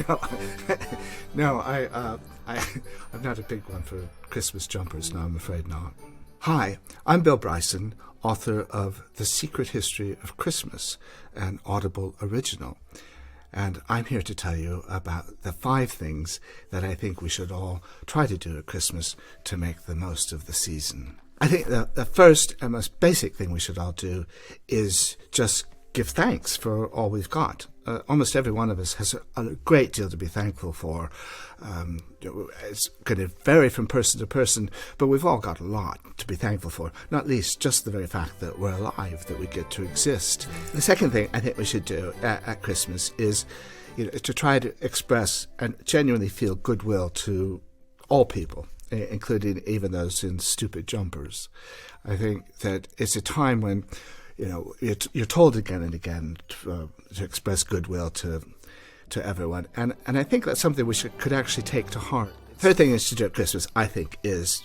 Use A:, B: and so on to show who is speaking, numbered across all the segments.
A: No, no, I'm not a big one for Christmas jumpers. No, I'm afraid not. Hi, I'm Bill Bryson, author of The Secret History of Christmas, an Audible original. And I'm here to tell you about the 5 things that I think we should all try to do at Christmas to make the most of the season. I think the first and most basic thing we should all do is just give thanks for all we've got. Almost every one of us has a great deal to be thankful for. It's going to vary from person to person, but we've all got a lot to be thankful for, not least just the very fact that we're alive, that we get to exist. The second thing I think we should do at Christmas is to try to express and genuinely feel goodwill to all people, including even those in stupid jumpers. I think that it's a time when you're told again and again to express goodwill to everyone, and I think that's something we could actually take to heart. Third thing is to do at Christmas, I think, is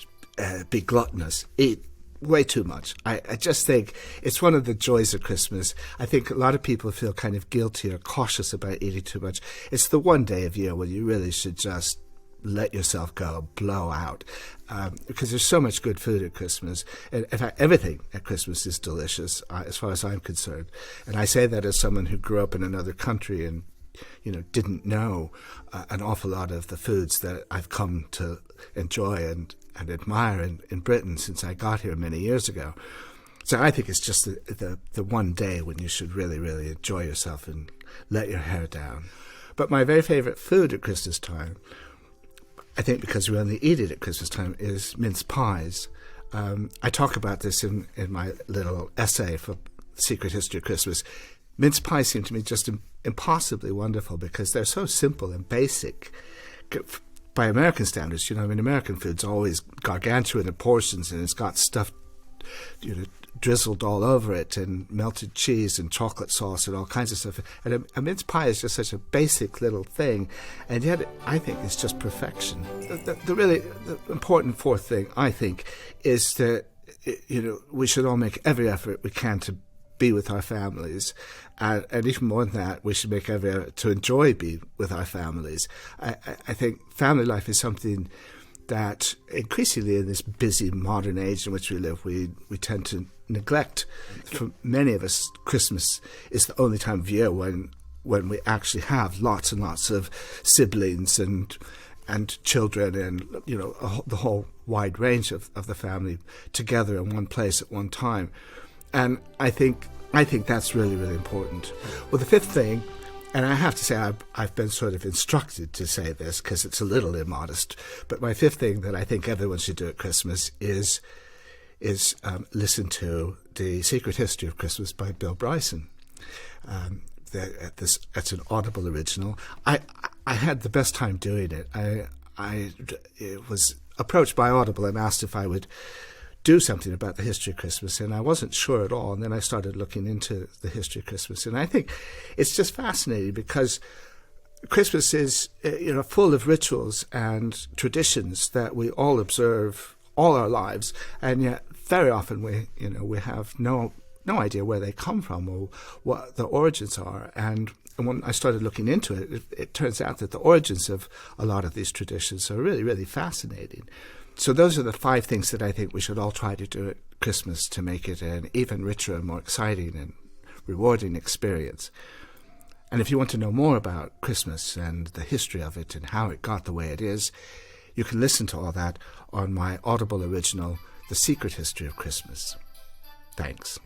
A: be gluttonous, eat way too much. I just think it's one of the joys of Christmas. I think a lot of people feel kind of guilty or cautious about eating too much. It's the one day of year when you really should just let yourself go, blow out, because there's so much good food at Christmas. And in fact, everything at Christmas is delicious, as far as I'm concerned. And I say that as someone who grew up in another country and didn't know an awful lot of the foods that I've come to enjoy and admire in Britain since I got here many years ago. So I think it's just the one day when you should really, really enjoy yourself and let your hair down. But my very favorite food at Christmas time, I think because we only eat it at Christmas time, is mince pies. I talk about this in my little essay for Secret History of Christmas. Mince pies seem to me just impossibly wonderful because they're so simple and basic. By American standards, American food's always gargantuan in portions, and it's got stuff, drizzled all over it, and melted cheese and chocolate sauce and all kinds of stuff. And a mince pie is just such a basic little thing, and yet I think it's just perfection. The really important fourth thing, I think, is that we should all make every effort we can to be with our families, and even more than that, we should make every effort to enjoy being with our families. I think family life is something that increasingly in this busy modern age in which we live, we tend to neglect. For many of us, Christmas is the only time of year when we actually have lots and lots of siblings and children and the whole wide range of the family together in one place at one time. And I think that's really, really important. Well, the fifth thing, and I have to say I've been sort of instructed to say this because it's a little immodest, but my fifth thing that I think everyone should do at Christmas is listen to The Secret History of Christmas by Bill Bryson. That's an Audible original. I had the best time doing it. I was approached by Audible and asked if I would do something about the history of Christmas, and I wasn't sure at all. And then I started looking into the history of Christmas, and I think it's just fascinating because Christmas is full of rituals and traditions that we all observe all our lives, and yet very often we have no idea where they come from or what the origins are. And when I started looking into it, it turns out that the origins of a lot of these traditions are really, really fascinating. So those are the 5 things that I think we should all try to do at Christmas to make it an even richer and more exciting and rewarding experience. And if you want to know more about Christmas and the history of it and how it got the way it is, you can listen to all that on my Audible original, The Secret History of Christmas. Thanks.